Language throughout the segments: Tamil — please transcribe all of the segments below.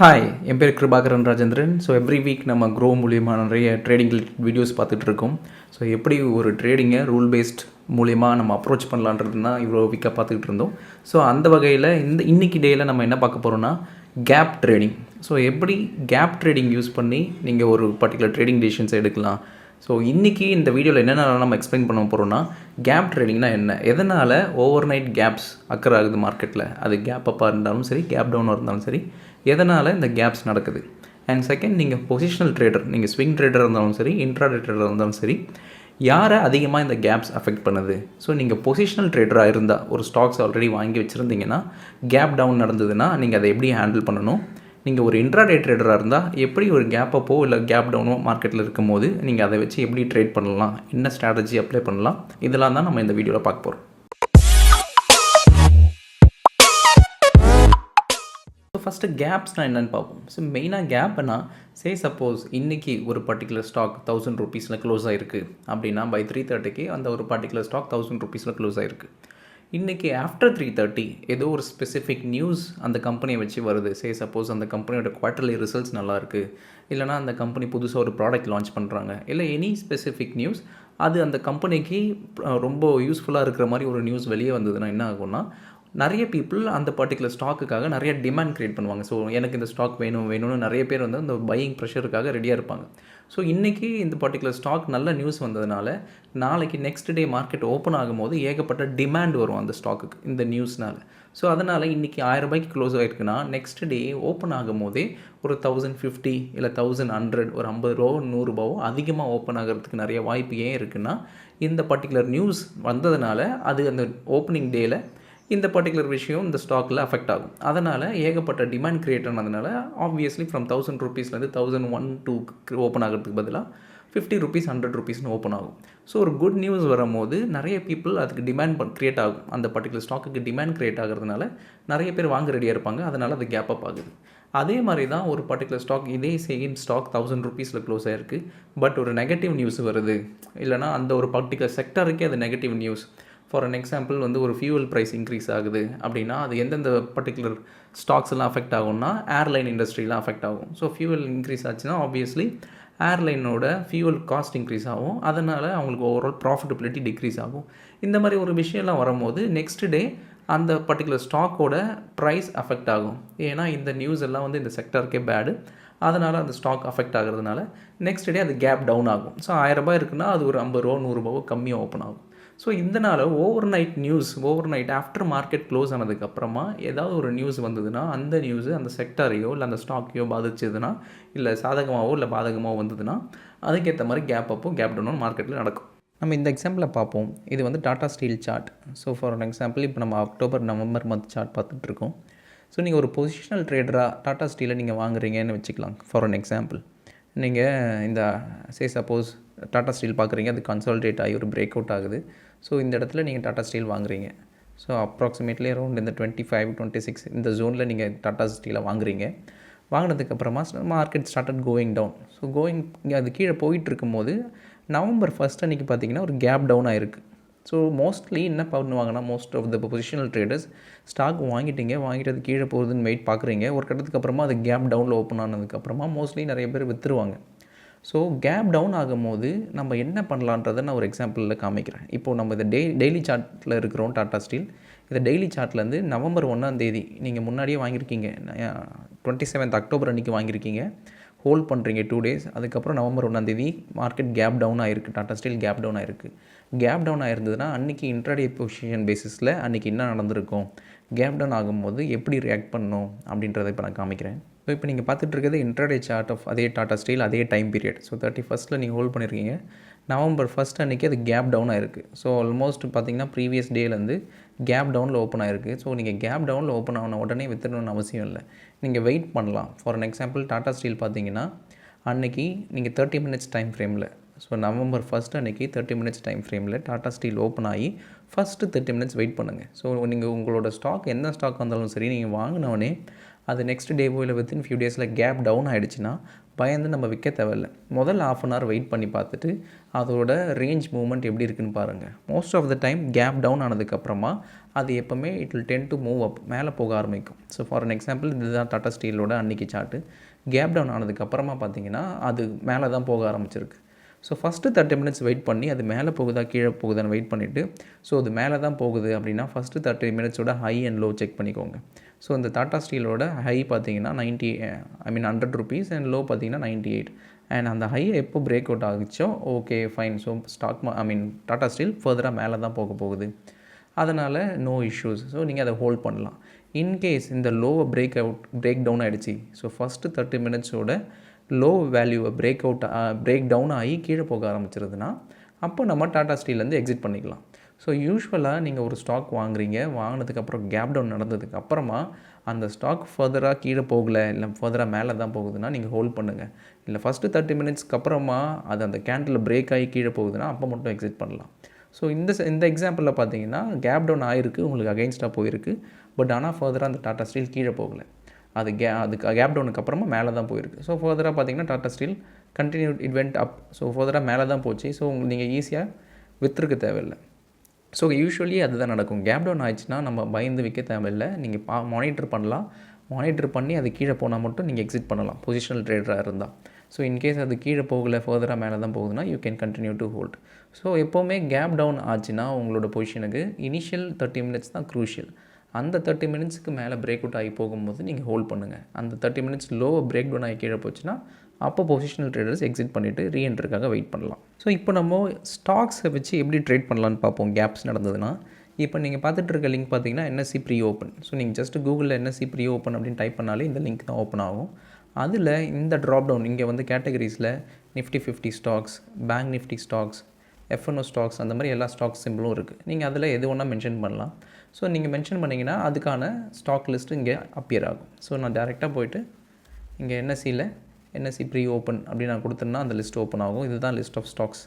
ஹாய், என் பேர் Kirubakaran Rajendran. So every week நம்ம க்ரோ மூலியமா நிறைய ட்ரேடிங் வீடியோஸ் பார்த்துட்ருக்கோம். ஸோ எப்படி ஒரு ட்ரேடிங்கை ரூல் பேஸ்ட் மூலியமா நம்ம அப்ரோச் பண்ணலான்றது தான் இவ்வளோ வீக்காக பார்த்துக்கிட்டு இருந்தோம். ஸோ அந்த வகையில் இன்னைக்கு டேயில் நம்ம என்ன பார்க்க போகிறோம்னா கேப் ட்ரேடிங். ஸோ எப்படி கேப் ட்ரேடிங் யூஸ் பண்ணி நீங்கள் ஒரு பர்டிகுலர் ட்ரேடிங் டிசிஷன்ஸ் எடுக்கலாம். ஸோ இன்றைக்கி இந்த வீடியோவில் என்னென்ன நம்ம எக்ஸ்பிளைன் பண்ண போகிறோம்னா கேப் ட்ரேடிங்னா என்ன, எதனால் ஓவர் நைட் கேப்ஸ் அக்கர் ஆகுது மார்க்கெட்டில், அது கேப் அப்பாக இருந்தாலும் சரி கேப் டவுனாக இருந்தாலும் சரி, எதனால் இந்த கேப்ஸ் நடக்குது. அண்ட் செகண்ட், நீங்கள் பொசிஷனல் ட்ரேடர், நீங்கள் ஸ்விங் ட்ரேடர் இருந்தாலும் சரி இன்ட்ராடே ட்ரேடர் இருந்தாலும் சரி, யாரை அதிகமாக இந்த கேப்ஸ் அஃபெக்ட் பண்ணுது. ஸோ நீங்கள் பொசிஷனல் ட்ரேடராக இருந்தால் ஒரு ஸ்டாக்ஸ் ஆல்ரெடி வாங்கி வச்சுருந்தீங்கன்னா கேப் டவுன் நடந்ததுன்னா நீங்கள் அதை எப்படி ஹேண்டில் பண்ணணும். நீங்கள் ஒரு இன்ட்ராடே ட்ரேடராக இருந்தால் எப்படி ஒரு கேப் அப்போ இல்லை கேப் டவுனோ மார்க்கெட்டில் இருக்கும் போது நீங்கள் அதை வச்சு எப்படி ட்ரேட் பண்ணலாம், என்ன ஸ்ட்ராட்டஜி அப்ளை பண்ணலாம், இதெல்லாம் தான் நம்ம இந்த வீடியோவில் பார்க்க போகிறோம். ஸோ ஃபஸ்ட்டு கேப்ஸ்னால் என்னென்னு பார்ப்போம். ஸோ மெயினாக கேப்னா சப்போஸ் இன்றைக்கி ஒரு பர்டிகுலர் ஸ்டாக் 1000 ரூபீஸில் க்ளோஸ் ஆகிருக்கு அப்படின்னா பை 3:30க்கு அந்த ஒரு பர்டிகுலர் ஸ்டாக் 1000 ரூபீஸில் க்ளோஸ் ஆகிருக்கு. இன்றைக்கி ஆஃப்டர் 3:30 ஏதோ ஒரு ஸ்பெசிஃபிக் நியூஸ் அந்த கம்பெனியை வச்சு வருது. சப்போஸ் அந்த கம்பெனியோட குவார்ட்டர்லி ரிசல்ட்ஸ் நல்லாயிருக்கு, இல்லைனா அந்த கம்பெனி புதுசாக ஒரு ப்ராடக்ட் லான்ச் பண்ணுறாங்க, இல்லை எனி ஸ்பெசிஃபிக் நியூஸ் அது அந்த கம்பெனிக்கு ரொம்ப யூஸ்ஃபுல்லாக இருக்கிற மாதிரி ஒரு நியூஸ் வெளியே வந்ததுன்னா என்ன ஆகும்னா நிறைய பீப்புள் அந்த பர்டிகுலர் ஸ்டாக்குக்காக நிறைய டிமாண்ட் க்ரியேட் பண்ணுவாங்க. ஸோ எனக்கு இந்த ஸ்டாக் வேணும்னு நிறைய பேர் வந்து அந்த பையிங் ப்ரெஷருக்காக ரெடியாக இருப்பாங்க. ஸோ இன்றைக்கி இந்த பர்டிகுலர் ஸ்டாக் நல்ல நியூஸ் வந்ததுனால நாளைக்கு நெக்ஸ்ட் டே மார்க்கெட் ஓப்பன் ஆகும்போது ஏகப்பட்ட டிமாண்ட் வரும் அந்த ஸ்டாக்குக்கு இந்த நியூஸ்னால். ஸோ அதனால் இன்றைக்கி 1000 ரூபாய்க்கு க்ளோஸ் ஆகிருக்குன்னா நெக்ஸ்ட் டே ஓப்பன் ஆகும் போதே ஒரு 1050 இல்லை 1100 ஒரு 50 ரூபாவோ 100 ரூபாவோ அதிகமாக ஓப்பன் ஆகிறதுக்கு நிறைய வாய்ப்பு ஏன் இருக்குன்னா இந்த பர்டிகுலர் நியூஸ் வந்ததுனால அது அந்த ஓப்பனிங் டேயில் இந்த பர்டிகுலர் விஷயம் இந்த ஸ்டாக்கில் அஃபெக்ட் ஆகும். அதனால் ஏகப்பட்ட டிமாண்ட் க்ரியேட் ஆனதுனால ஆப்வியஸ்லி ஃப்ரம் 1000 ரூபீஸ்லேருந்து 1001 2 ஓப்பன் ஆகிறதுக்கு பதிலாக 50 ரூபீஸ் 100 ரூபீஸ்னு ஓப்பன் ஆகும். ஸோ ஒரு குட் நியூஸ் வரும்போது நிறைய பீப்புள் அதுக்கு டிமாண்ட் க்ரியேட் ஆகும். அந்த பர்டிகுலர் ஸ்டாக்குக்கு டிமாண்ட் க்ரியேட் ஆகிறதுனால நிறைய பேர் வாங்க ரெடியாக இருப்பாங்க. அதனால் அது கேப் அப் ஆகுது. அதே மாதிரி தான் ஒரு பர்டிகுலர் ஸ்டாக் இதே சேம் ஸ்டாக் 1000 ரூபீஸில் க்ளோஸ் ஆகிருக்கு, பட் ஒரு நெகட்டிவ் நியூஸ் வருது, இல்லைனா அந்த ஒரு பர்டிகுலர் செக்டருக்கே அது negative news. For an example வந்து ஒரு ஃபியூவல் ப்ரைஸ் இன்க்ரீஸ் ஆகுது அப்படின்னா அது எந்தெந்த பர்டிகுலர் ஸ்டாக்ஸ் எல்லாம் அஃபெக்ட் ஆகும்னா ஏர்லைன் இண்டஸ்ட்ரிலாம் அஃபெக்ட் ஆகும். ஸோ ஃபியூவல் இன்க்ரீஸ் ஆச்சுன்னா ஆப்வியஸ்லி ஏர்லைனோட ஃபியூவல் காஸ்ட் இன்க்ரீஸ் ஆகும். அதனால் அவங்களுக்கு ஓவரால் ப்ராஃபிட்டபிலிட்டி டிக்ரீஸ் ஆகும். இந்த மாதிரி ஒரு விஷயம்லாம் வரும்போது நெக்ஸ்ட் டே அந்த பர்டிகுலர் ஸ்டாக்கோட ப்ரைஸ் அஃபெக்ட் ஆகும். ஏன்னா இந்த நியூஸ் எல்லாம் வந்து இந்த செக்டருக்கே பேடு. அதனால் அந்த ஸ்டாக் அஃபெக்ட் ஆகிறதுனால நெக்ஸ்ட் டே அது கேப் டவுன் ஆகும். ஸோ 1000 ரூபாய் இருக்குன்னா அது ஒரு 50 ரூபா 100 ரூபாவோ கம்மியாக ஓப்பன் ஆகும். ஸோ இதனால் over night after market close ஆனதுக்கப்புறமா ஏதாவது ஒரு நியூஸ் வந்ததுன்னா அந்த நியூஸு அந்த செக்டரையோ இல்லை அந்த ஸ்டாக்கையோ பாதிச்சதுன்னா, இல்லை சாதகமாகவோ இல்லை பாதகமாகவோ வந்ததுன்னா அதுக்கேற்ற மாதிரி கேப் அப்போ கேப் டவுனோ மார்க்கெட்டில் நடக்கும். நம்ம இந்த எக்ஸாம்பிளை பார்ப்போம். இது வந்து Tata steel chart. So for an example இப்போ நம்ம அக்டோபர் நவம்பர் மந்த் சார்ட் பார்த்துட்ருக்கோம். ஸோ நீங்கள் ஒரு பொசிஷனல் ட்ரேடராக டாடா ஸ்டீலை நீங்கள் வாங்குறீங்கன்னு வச்சுக்கலாம். ஃபார் அன் எக்ஸாம்பிள் நீங்கள் இந்த சப்போஸ் டாடா ஸ்டீல் பார்க்குறீங்க, அது கன்சாலிடேட் ஆகி ஒரு பிரேக் அவுட் ஆகுது. ஸோ இந்த இடத்துல நீங்கள் டாடா ஸ்டீல் வாங்குறீங்க. ஸோ அப்ராக்சிமேட்லி அரௌண்ட் இந்த 25 26 இந்த ஜோனில் நீங்கள் டாடா ஸ்டீலை வாங்குறீங்க. வாங்கினதுக்கப்புறமா market started going down. So அது கீழே போயிட்டு இருக்கும்போது நவம்பர் 1 அன்றைக்கி பார்த்தீங்கன்னா ஒரு கேப் டவுன் ஆகிருக்கு. ஸோ மோஸ்ட்லி என்ன பண்ணுவாங்கன்னா most of the positional traders stock வாங்கிட்டு அது கீழே போகுதுன்னு வெயிட் பார்க்குறீங்க. ஒரு கட்டத்துக்கு அப்புறமா அது கேப் டவுனில் ஓப்பன் ஆனதுக்கப்புறமா மோஸ்ட்லி நிறைய பேர் விற்றுருவாங்க. ஸோ கேப் டவுன் ஆகும்போது நம்ம என்ன பண்ணலான்றதை நான் ஒரு எக்ஸாம்பிளில் காமிக்கிறேன். இப்போது நம்ம இந்த டெய்லி சார்ட்டில் இருக்கிறோம் டாடா ஸ்டீல். இந்த டெய்லி சார்ட்லேருந்து நவம்பர் 1 நீங்கள் முன்னாடியே வாங்கியிருக்கீங்க, 27 அக்டோபர் அன்றைக்கி வாங்கியிருக்கீங்க, ஹோல்ட் பண்ணுறீங்க 2 டேஸ். அதுக்கப்புறம் நவம்பர் 1 மார்க்கெட் கேப் டவுன் ஆகிருக்கு, டாடா ஸ்டீல் கேப் டவுன் ஆகிருக்கு. கேப் டவுன் ஆகிருந்ததுன்னா அன்றைக்கி இன்ட்ராடே பொசிஷன் பேசிஸில் அன்றைக்கி என்ன நடந்திருக்கும், கேப் டவுன் ஆகும்போது எப்படி ரியாக்ட் பண்ணணும் அப்படின்றத இப்போ நான் காமிக்கிறேன். ஸோ இப்போ நீங்கள் பார்த்துட்டு இருக்கிறது இன்ட்ராடே சார்ட் ஆஃப் அதே டாடா ஸ்டீல் அதே டைம் பீரியட். ஸோ 31 நீங்கள் ஹோல்ட் பண்ணியிருக்கீங்க. நவம்பர் 1 அன்றைக்கி அது கேப் டவுன் ஆகிருக்கு. ஸோ ஆல்மோஸ்ட் பார்த்தீங்கன்னா ப்ரீவியஸ் டேலேருந்து கேப் டவுனில் ஓப்பன் ஆகிருக்கு. ஸோ நீங்கள் கேப் டவுனில் ஓப்பன் ஆன உடனே வித்துடணும்னு அவசியம் இல்லை, நீங்கள் வெயிட் பண்ணலாம். For an example Tata steel பார்த்தீங்கன்னா அன்றைக்கி நீங்கள் 30 மினிட்ஸ் டைம் ஃப்ரேமில், ஸோ நவம்பர் 1 அன்றைக்கி 30 மினிட்ஸ் டைம் ஃப்ரேமில் டாடா ஸ்டீல் ஓப்பன் ஆகி ஃபஸ்ட்டு 30 மினிட்ஸ் வெயிட் பண்ணுங்கள். ஸோ நீங்கள் உங்களோட ஸ்டாக் எந்த ஸ்டாக் வந்தாலும் சரி நீங்கள் வாங்கினவொடனே அது நெக்ஸ்ட் டேவோ இல்லை வித்தின் ஃபியூ டேஸில் கேப் டவுன் ஆகிடுச்சுன்னா பயந்து நம்ம விற்க தேவையில்லை. முதல்ல ½ அன் ஹவர் வெயிட் பண்ணி பார்த்துட்டு அதோட ரேஞ்ச் மூவ்மெண்ட் எப்படி இருக்குன்னு பாருங்கள். Most of the time gap down ஆனதுக்கப்புறமா அது எப்போவுமே it will tend to move up, மேலே போக ஆரம்பிக்கும். ஸோ ஃபார் அன் எக்ஸாம்பிள் இதுதான் டாடா ஸ்டீலோட அன்றைக்கி சார்ட்டு. கேப் டவுன் ஆனதுக்கப்புறமா பார்த்தீங்கன்னா அது மேலே தான் போக ஆரம்பிச்சிருக்கு. ஸோ ஃபஸ்ட்டு 30 மினிட்ஸ் வெயிட் பண்ணி அது மேலே போகுதா கீழே போகுதான்னு வெயிட் பண்ணிவிட்டு, ஸோ அது மேலே தான் போகுது அப்படின்னா ஃபஸ்ட்டு 30 மினிட்ஸோட ஹை அண்ட் லோ செக் பண்ணிக்கோங்க. ஸோ இந்த டாடா ஸ்டீலோட ஹை பார்த்தீங்கன்னா 100 ருபீஸ் அண்ட் லோ பார்த்தீங்கன்னா 98. அண்ட் அந்த ஹையை எப்போ பிரேக் அவுட் ஆகிச்சோ okay fine. So Tata steel ஃபர்தராக மேலே தான் போக போகுது, அதனால் நோ இஷ்யூஸ். ஸோ நீங்கள் அதை ஹோல்ட் பண்ணலாம். இன்கேஸ் இந்த லோவை பிரேக் டவுன் ஆகிடுச்சு, ஸோ ஃபஸ்ட்டு 30 மினிட்ஸோட லோ வேல்யூவை பிரேக் டவுன் ஆகி கீழே போக ஆரம்பிச்சிருதுன்னா அப்போ நம்ம டாடா ஸ்டீல்லேருந்து எக்ஸிட் பண்ணிக்கலாம். ஸோ யூஸ்வலாக நீங்கள் ஒரு ஸ்டாக் வாங்கினதுக்கப்புறம் கேப் டவுன் நடந்ததுக்கப்புறமா அந்த ஸ்டாக் ஃபர்தராக கீழே போகலை இல்லை ஃபர்தராக மேலே தான் போகுதுன்னா நீங்கள் ஹோல்ட் பண்ணுங்கள். இல்லை ஃபஸ்ட்டு 30 மினிட்ஸ்க்கு அப்புறமா அது அந்த கேண்டில் பிரேக் ஆகி கீழே போகுதுன்னா அப்போ மட்டும் எக்ஸிட் பண்ணலாம். ஸோ இந்த எக்ஸாம்பிளில் பார்த்தீங்கன்னா கேப் டவுன் ஆகிருக்கு, உங்களுக்கு அகைன்ஸ்டாக போயிருக்கு. பட் ஆனால் ஃபர்தராக அந்த டாடா ஸ்டீல் கீழே போகலை, அதுக்கு கேப் டவுனுக்கு அப்புறமா மேலே தான் போயிருக்கு. ஸோ ஃபர்தராக பார்த்தீங்கன்னா Tata steel it went up. So ஃபர்தராக மேலே தான் போச்சு. ஸோ நீங்கள் ஈஸியாக விற்றுருக்க தேவையில்லை. ஸோ யூஸ்வலி அதுதான் நடக்கும். கேப் டவுன் ஆயிடுச்சுன்னா நம்ம பயந்து விற்க தேவையில்லை. நீங்கள் மானிட்டர் பண்ணலாம். மானிட்டர் பண்ணி அது கீழே போனால் மட்டும் நீங்கள் எக்ஸிட் பண்ணலாம், பொசிஷனல் ட்ரேடராக இருந்தால். ஸோ இன்கேஸ் அது கீழே போகலை ஃபர்தராக மேலே தான் போகுதுன்னா you can continue to hold. So எப்போவுமே கேப் டவுன் ஆச்சுன்னா உங்களோட பொசிஷனுக்கு இனிஷியல் 30 மினிட்ஸ் தான் க்ரூஷியல். அந்த 30 மினிட்ஸ்க்கு மேலே பிரேக் அவுட் ஆகி போகும்போது நீங்கள் ஹோல்ட் பண்ணுங்கள். அந்த 30 மினிட்ஸ் லோவை பிரேக் டவுன் ஆகி கீழே போச்சுன்னா அப்போ பொசிஷனல் ட்ரேடர்ஸ் எக்ஸிட் பண்ணிவிட்டு ரீஎன்ட்ருக்காக வெயிட் பண்ணலாம். ஸோ இப்போ நம்ம ஸ்டாக்ஸை வச்சு எப்படி ட்ரேட் பண்ணலான்னு பார்ப்போம். கேப்ஸ் நடந்ததுன்னா இப்போ நீங்கள் பார்த்துட்டு இருக்க லிங்க் பார்த்தீங்கன்னா என்எஸ்சி ப்ரீ ஓப்பன். ஸோ நீங்கள் ஜஸ்ட் கூகுளில் என்எஸ்சி ப்ரீ ஓப்பன் அப்படின்னு டைப் பண்ணாலே இந்த லிங்க் தான் ஓப்பன் ஆகும். அதில் இந்த ட்ராப் டவுன் இங்கே வந்து கேட்டகரிஸில் Nifty 50 stocks, bank Nifty stocks, F N O stocks, அந்த மாதிரி எல்லா ஸ்டாக்ஸ் சிம்பிளும் இருக்குது. நீங்கள் அதில் எது ஒன்றா மென்ஷன் பண்ணலாம். ஸோ நீங்கள் மென்ஷன் பண்ணிங்கன்னா அதுக்கான ஸ்டாக் லிஸ்ட்டு இங்கே அப்பியர் ஆகும். ஸோ நான் டேரெக்டாக போய்ட்டு இங்கே என்எஸ்சி ப்ரீ ஓப்பன் அப்படின்னு நான் கொடுத்தேன்னா அந்த லிஸ்ட் ஓப்பன் ஆகும். இதுதான் list of stocks.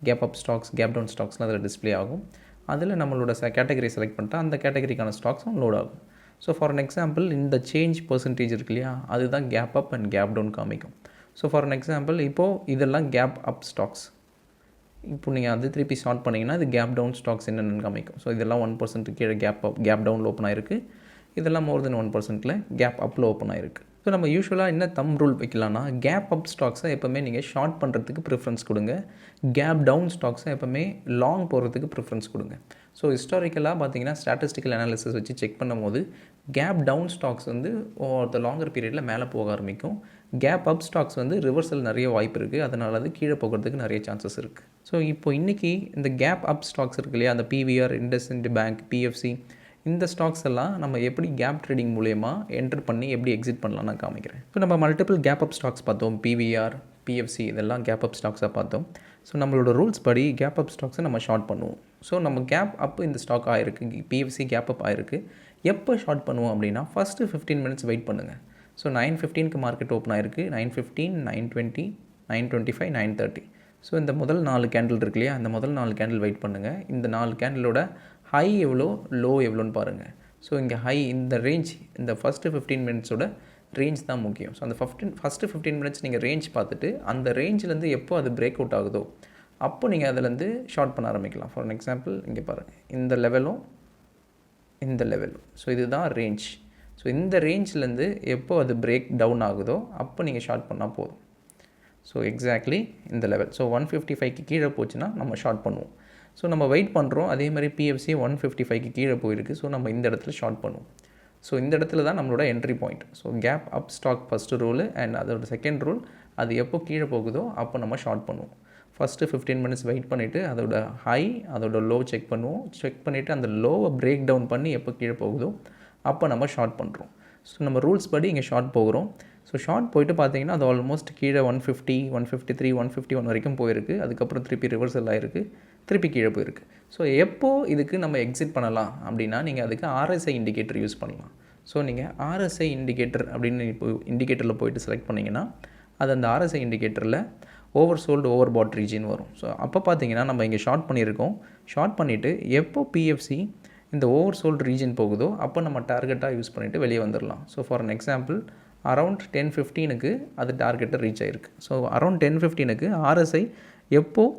Gap up stocks, gap down ஸ்டாக்ஸ்லாம் அதில் டிஸ்பிளே ஆகும். அதில் நம்மளோட கேட்டகரி செலக்ட் பண்ணிட்டா அந்த கேட்டகரிக்கான ஸ்டாக்ஸும் லோட் ஆகும். ஸோ ஃபார் அன் எக்ஸாம்பிள் இந்த சேஞ்ச் பர்சன்டேஜ் இருக்கு இல்லையா, அதுதான் gap up and gap down காமிக்கும். ஸோ ஃபார் அன் எக்ஸாம்பிள் இப்போது இதெல்லாம் கேப் அப் ஸ்டாக்ஸ். இப்போ நீங்கள் அது திருப்பி ஸ்டார்ட் பண்ணிங்கன்னா இது கேப் டவுன் ஸ்டாக்ஸ் என்னென்னு காமிக்கும். ஸோ இதெல்லாம் 1% கீழே கேப் டவுனில் ஓப்பன் ஆகிருக்கு. இதெல்லாம் மோர் தென் 1%ல் கேப் அப்பில் ஓப்பன் ஆகிருக்கு. ஸோ நம்ம யூஸ்வலாக என்ன ரூல் வைக்கலாம்னா கேப் அப் ஸ்டாக்ஸை எப்போவுமே நீங்கள் ஷார்ட் பண்ணுறதுக்கு ப்ரிஃபரன்ஸ் கொடுங்க. கேப் டவுன் ஸ்டாக்ஸை எப்போவுமே லாங் போகிறதுக்கு ப்ரிஃபரன்ஸ் கொடுங்க. ஸோ ஹிஸ்டாரிக்கலாக பார்த்தீங்கன்னா ஸ்டாட்டிஸ்டிக்கல் அனாலிசிஸ் வச்சு செக் பண்ணும்போது கேப் டவுன் ஸ்டாக்ஸ் வந்து ஒரு லாங்கர் பீரியடில் மேலே போக ஆரம்பிக்கும். கேப் அப் ஸ்டாக்ஸ் வந்து ரிவர்சல் நிறைய வாய்ப்பு இருக்குது, அதனால அது கீழே போகிறதுக்கு நிறைய சான்சஸ் இருக்குது. ஸோ இப்போ இன்றைக்கி இந்த கேப் அப் ஸ்டாக்ஸ் இருக்கு இல்லையா, அந்த பிவிஆர், இண்டஸ்இண்ட் பேங்க், பிஎஃப்சி, இந்த ஸ்டாக்ஸ் எல்லாம் நம்ம எப்படி கேப் ட்ரேடிங் மூலயமா என்டர் பண்ணி எப்படி எக்ஸிட் பண்ணலாம்னு நான் காமிக்கிறேன். ஸோ நம்ம மல்டிபிள் கேப் அப் ஸ்டாக்ஸ் பார்த்தோம், பிவிஆர், பிஎஃப்சி இதெல்லாம் கேப் அப் ஸ்டாக்ஸாக பார்த்தோம். ஸோ நம்மளோட ரூல்ஸ் படி கேப் அப் ஸ்டாக்ஸை நம்ம ஷார்ட் பண்ணுவோம். ஸோ நம்ம கேப் அப் இந்த ஸ்டாக் ஆயிருக்கு, பிஎஃப்சி கேப் அப் ஆயிருக்கு. எப்போ ஷார்ட் பண்ணுவோம் அப்படின்னா ஃபஸ்ட்டு 15 மினிட்ஸ் வெயிட் பண்ணுங்கள். ஸோ 9:15க்கு மார்க்கெட் ஓப்பன் ஆயிருக்கு. 9:15, 9:20, 9:25, 9:30. ஸோ இந்த முதல் 4 கேண்டில் இருக்கு இல்லையா, இந்த முதல் 4 கேண்டில் வெயிட் பண்ணுங்கள். இந்த 4 கேண்டிலோட ஹை எவ்வளோ, லோ எவ்வளோன்னு பாருங்கள். ஸோ இங்கே ஹை இந்த ரேஞ்ச், இந்த ஃபஸ்ட்டு 15 மினிட்ஸோட ரேஞ்ச் தான் முக்கியம். ஸோ அந்த ஃபஸ்ட்டு 15 மினிட்ஸ் நீங்கள் ரேஞ்ச் பார்த்துட்டு அந்த ரேஞ்சிலேருந்து எப்போ அது பிரேக் அவுட் ஆகுதோ அப்போ நீங்கள் அதிலேருந்து ஷார்ட் பண்ண ஆரம்பிக்கலாம். ஃபார் எக்ஸாம்பிள் இங்கே பாருங்கள், இந்த லெவலும் இந்த லெவலும். ஸோ இதுதான் ரேஞ்ச். ஸோ இந்த ரேஞ்சிலேருந்து எப்போ அது பிரேக் டவுன் ஆகுதோ அப்போ நீங்கள் ஷார்ட் பண்ணால் போதும். ஸோ எக்ஸாக்ட்லி இந்த லெவல். ஸோ 155க்கு கீழே போச்சுன்னா நம்ம ஷார்ட் பண்ணுவோம். ஸோ நம்ம வெயிட் பண்ணுறோம். அதே மாதிரி பிஎஃப்சி 155க்கு கீழே போயிருக்கு. ஸோ நம்ம இந்த இடத்துல ஷார்ட் பண்ணுவோம். ஸோ இந்த இடத்துல தான் நம்மளோட entry point. So gap up stock first rule and அதோட செகண்ட் ரூல், அது எப்போ கீழே போகுதோ அப்போ நம்ம ஷார்ட் பண்ணுவோம். ஃபஸ்ட்டு 15 மினிட்ஸ் வெயிட் பண்ணிவிட்டு அதோட ஹை அதோட லோ செக் பண்ணுவோம். செக் பண்ணிவிட்டு அந்த லோவை பிரேக் டவுன் பண்ணி எப்போ கீழே போகுதோ அப்போ நம்ம ஷார்ட் பண்ணுறோம். ஸோ நம்ம ரூல்ஸ் படி இங்கே ஷார்ட் போகிறோம். ஸோ ஷார்ட் போயிட்டு பார்த்தீங்கன்னா அது ஆல்மோஸ்ட் கீழே 150, 153, 151 வரைக்கும் போயிருக்கு. அதுக்கப்புறம் திருப்பி ரிவர்சல் ஆகிருக்கு, திருப்பி கீழே போயிருக்கு. ஸோ எப்போது இதுக்கு நம்ம எக்ஸிட் பண்ணலாம் அப்படின்னா நீங்கள் அதுக்கு ஆர்எஸ்ஐ இண்டிகேட்டர் யூஸ் பண்ணலாம். ஸோ நீங்கள் ஆர்எஸ்ஐ இண்டிகேட்டர் அப்படின்னு இப்போ இண்டிகேட்டரில் போயிட்டு செலக்ட் பண்ணிங்கன்னா அது அந்த ஆர்எஸ்ஐ இண்டிகேட்டரில் oversold overbought region வரும். ஸோ அப்போ பார்த்தீங்கன்னா நம்ம இங்கே ஷார்ட் பண்ணியிருக்கோம். ஷார்ட் பண்ணிவிட்டு எப்போ பிஎஃப்சி இந்த ஓவர் சோல்டு ரீஜன் போகுதோ அப்போ நம்ம டார்கெட்டாக யூஸ் பண்ணிவிட்டு வெளியே வந்துடலாம். So for an example around 10:15க்கு அது டார்கெட்டை ரீச் ஆகிருக்கு. ஸோ அரவுண்ட் 10:15க்கு ஆர்எஸ்ஐ எப்போது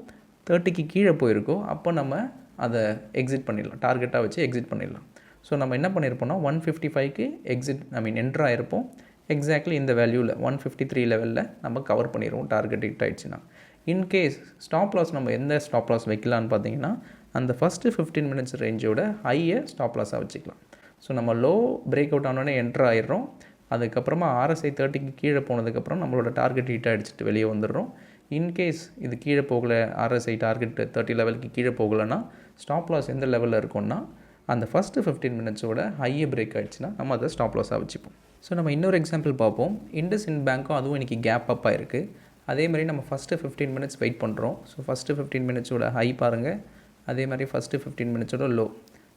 30க்கு கீழே போயிருக்கோ அப்போ நம்ம அதை எக்ஸிட் பண்ணிடலாம், டார்கெட்டாக வச்சு எக்ஸிட் பண்ணிடலாம். ஸோ நம்ம என்ன பண்ணியிருப்போம்னா 155க்கு என்ட்ரு ஆகிருப்போம். எக்ஸாக்ட்லி இந்த வேல்யூவில் 153 லெவலில் நம்ம கவர் பண்ணிடுவோம் டார்கெட் ஹிட் ஆகிடுச்சுன்னா. இன்கேஸ் ஸ்டாப் லாஸ் நம்ம எந்த ஸ்டாப் லாஸ் வைக்கலான்னு பார்த்தீங்கன்னா அந்த ஃபஸ்ட்டு 15 மினிட்ஸ் ரேஞ்சோட ஹையை ஸ்டாப் லாஸாக வச்சுக்கலாம். ஸோ நம்ம லோ பிரேக் அவுட் ஆனோடனே என்ட்ரு ஆகிடுறோம். அதுக்கப்புறமா ஆர்எஸ்ஐ 30க்கு கீழே போனதுக்கப்புறம் நம்மளோட டார்கெட் ஹிட் அடிச்சுட்டு வெளியே வந்துடுறோம். இன்கேஸ் இது கீழே போகலை, ஆர்எஸ்ஐ டார்கெட் 30 லெவலுக்கு கீழே போகலைன்னா ஸ்டாப் லாஸ் எந்த லெவலில் இருக்கும்னா அந்த ஃபஸ்ட்டு 15 மினிட்ஸோட ஹையை பிரேக் ஆகிடுச்சுன்னா நம்ம அதை ஸ்டாப் லாஸாக வச்சுப்போம். ஸோ நம்ம இன்னொரு எக்ஸாம்பிள் பார்ப்போம். இண்டஸ்இண்ட் பேங்க்கும் அதுவும் இன்றைக்கி கேப் அப் ஆகிருக்கு. அதே மாதிரி நம்ம ஃபஸ்ட்டு 15 மினிட்ஸ் வெயிட் பண்ணுறோம். ஸோ ஃபஸ்ட்டு 15 மினிட்ஸோட ஹை பாருங்கள், அதே மாதிரி ஃபஸ்ட்டு 15 மினிட்ஸோட லோ.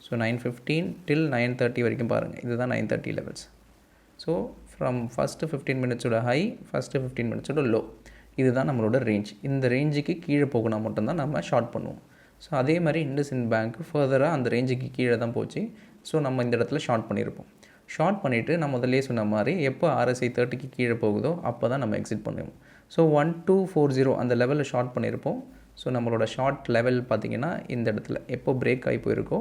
ஸோ 9:15 till 9:30 வரைக்கும் பாருங்கள், இதுதான் 9:30 லெவல்ஸ். ஸோ ஃப்ரம் ஃபஸ்ட்டு 15 மினிட்ஸோட ஹை, ஃபஸ்ட்டு 15 மினிட்ஸோட லோ, இதுதான் நம்மளோட ரேஞ்ச். இந்த ரேஞ்சுக்கு கீழே போகணும்னா மட்டும்தான் நம்ம ஷார்ட் பண்ணுவோம். ஸோ அதே மாதிரி இண்டஸ்இண்ட் பேங்க் ஃபர்தராக அந்த ரேஞ்சுக்கு கீழே தான் போச்சு. ஸோ நம்ம இந்த இடத்துல ஷார்ட் பண்ணியிருப்போம். ஷார்ட் பண்ணிவிட்டு நான் முதல்லே சொன்ன மாதிரி எப்போ ஆர்எஸ்ஐ 30க்கு கீழே போகுதோ அப்போ தான் நம்ம எக்ஸிட் பண்ணுவோம். ஸோ 1240 அந்த லெவலில் ஷார்ட் பண்ணியிருப்போம். ஸோ நம்மளோட ஷார்ட் லெவல் பார்த்திங்கன்னா இந்த இடத்துல எப்போ பிரேக் ஆகி போயிருக்கோ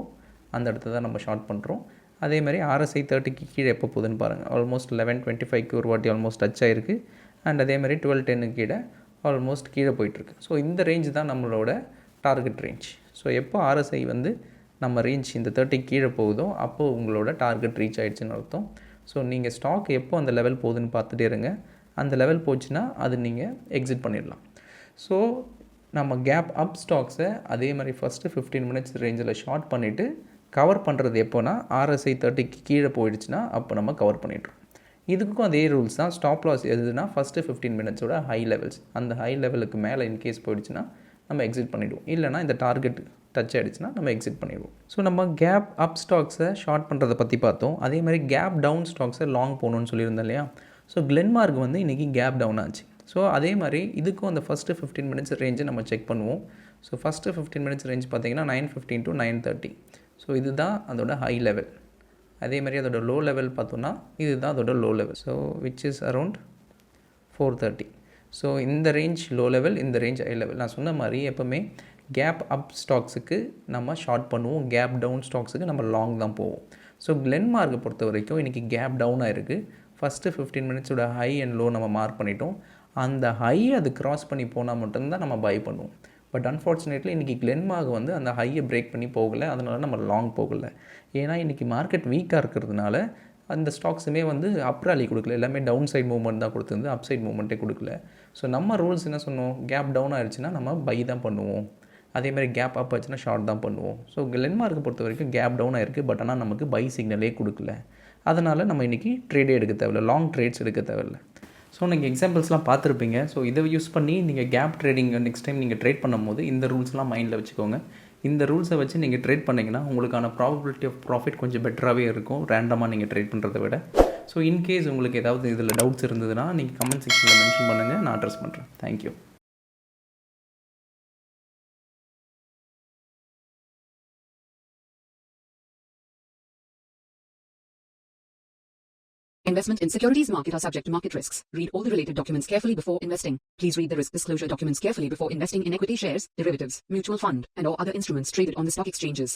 அந்த இடத்துல தான் நம்ம ஷார்ட் பண்ணுறோம். அதே மாதிரி ஆர்எஸ்ஐ 30க்கு கீழே எப்போ போகுதுன்னு பாருங்கள். ஆல்மோஸ்ட் 11:25க்கு ஒரு வாட்டி ஆல்மோஸ்ட் டச் ஆகிருக்கு. அண்ட் அதே மாதிரி 12:10க்கு கீழே ஆல்மோஸ்ட் கீழே போயிட்டுருக்கு. ஸோ இந்த ரேஞ்ச் தான் நம்மளோட டார்கெட் ரேஞ்ச். ஸோ எப்போ ஆர்எஸ்ஐ நம்ம ரேஞ்ச் இந்த 30க்கு கீழே போகுதோ அப்போது உங்களோட டார்கெட் ரீச் ஆகிடுச்சின்னு அர்த்தம். ஸோ நீங்கள் ஸ்டாக் எப்போ அந்த லெவல் போகுதுன்னு பார்த்துட்டே இருங்க. அந்த லெவல் போச்சுன்னா அது நீங்கள் எக்ஸிட் பண்ணிடலாம். ஸோ நம்ம கேப் அப் ஸ்டாக்ஸை அதே மாதிரி ஃபஸ்ட்டு 15 மினிட்ஸ் ரேஞ்சில் ஷார்ட் பண்ணிவிட்டு கவர் பண்ணுறது எப்போனா ஆர்எஸ்ஐ 30க்கு கீழே போயிடுச்சுன்னா அப்போ நம்ம கவர் பண்ணிடுறோம். இதுக்கும் அதே ரூல்ஸ் தான். ஸ்டாப் லாஸ் எதுனா ஃபஸ்ட்டு 15 மினிட்ஸோட ஹை லெவல்ஸ், அந்த ஹை லெவலுக்கு மேலே இன்கேஸ் போயிடுச்சுன்னா நம்ம எக்ஸிட் பண்ணிவிடுவோம். இல்லைனா இந்த டார்கெட் டச் ஆகிடுச்சுன்னா நம்ம எக்ஸிட் பண்ணிடுவோம். ஸோ நம்ம கேப் அப் ஸ்டாக்ஸை ஷார்ட் பண்ணுறதை பற்றி பார்த்தோம். அதே மாதிரி கேப் டவுன் ஸ்டாக்ஸை லாங் போகணுன்னு சொல்லியிருந்தேன் இல்லையா. ஸோ கிளென்மார்க் இன்றைக்கி கேப் டவுன் ஆச்சு. ஸோ அதே மாதிரி இதுக்கும் அந்த ஃபஸ்ட்டு 15 மினிட்ஸ் ரேஞ்சை நம்ம செக் பண்ணுவோம். ஸோ ஃபஸ்ட்டு 15 மினிட்ஸ் ரேஞ்ச் பார்த்திங்கன்னா 9:15 to 9:30. ஸோ இதுதான் அதோட ஹை லெவல். அதே மாதிரி அதோட லோ லெவல் பார்த்தோன்னா இதுதான் அதோட low level. So which is around 4:30. So இந்த ரேஞ்ச் லோ லெவல், இந்த ரேஞ்ச் ஹை லெவல். நான் சொன்ன மாதிரி எப்போவுமே கேப் அப் ஸ்டாக்ஸுக்கு நம்ம ஷார்ட் பண்ணுவோம், கேப் டவுன் ஸ்டாக்ஸுக்கு நம்ம லாங் தான் போவோம். ஸோ கிளென்மார்க்கை பொறுத்த வரைக்கும் இன்றைக்கி கேப் டவுன் ஆகிருக்கு. ஃபஸ்ட்டு 15 மினிட்ஸோட ஹை அண்ட் லோ நம்ம மார்க் பண்ணிட்டோம். அந்த ஹை அது க்ராஸ் பண்ணி போனால் மட்டும்தான் நம்ம பை பண்ணுவோம். பட் அன்ஃபார்ச்சுனேட்லி இன்றைக்கி கிளென்மார்க் அந்த ஹையை பிரேக் பண்ணி போகலை. அதனால நம்ம லாங் போகலை. ஏன்னா இன்றைக்கி மார்க்கெட் வீக்காக இருக்கிறதுனால அந்த ஸ்டாக்ஸுமே அப் ராலி கொடுக்கல, எல்லாமே டவுன் சைட் மூவ்மெண்ட் தான் கொடுத்துருந்து, அப் சைட் மூவ்மெண்ட்டே கொடுக்கல. ஸோ நம்ம ரூல்ஸ் என்ன சொன்னோம், கேப் டவுன் ஆகிடுச்சுன்னா நம்ம பை தான் பண்ணுவோம். அதே மாதிரி கேப் அப் ஆச்சுன்னா ஷார்ட் தான் பண்ணுவோம். ஸோ கிளென்மார்க்கை பொறுத்த வரைக்கும் கேப் டவுன் ஆகிருக்கு. பட் ஆனால் நமக்கு பை சிக்னலே கொடுக்கல. அதனால் நம்ம இன்றைக்கி ட்ரேடே எடுக்க தேவையில்லை, லாங் ட்ரேட்ஸ் எடுக்க தேவையில்லை. ஸோ நீங்கள் எக்ஸாம்பிள்ஸ்லாம் பார்த்துருப்பீங்க. ஸோ இதை யூஸ் பண்ணி நீங்கள் கேப் ட்ரேடிங் நெக்ஸ்ட் டைம் நீங்கள் ட்ரேட் பண்ணும்போது இந்த ரூல்ஸ்லாம் மைண்டில் வச்சுக்கோங்க. இந்த ரூல்ஸை வச்சு நீங்கள் ட்ரேட் பண்ணிங்கன்னா உங்களுக்கான ப்ராபபிலிட்டி ஆஃப் ப்ராஃபிட் கொஞ்சம் பெட்டராகவே இருக்கும் ரேண்டமாக நீங்கள் ட்ரேட் பண்ணுறதை விட. ஸோ இன்கேஸ் உங்களுக்கு ஏதாவது இதில் டவுட்ஸ் இருந்ததுன்னா நீங்கள் கமெண்ட் செக்ஷனில் மென்ஷன் பண்ணுங்கள், நான் அட்ரஸ் பண்ணுறேன். Thank you. Investment in securities market are subject to market risks. Read all the related documents carefully before investing. Please read the risk disclosure documents carefully before investing in equity shares, derivatives, mutual fund, and or other instruments traded on the stock exchanges.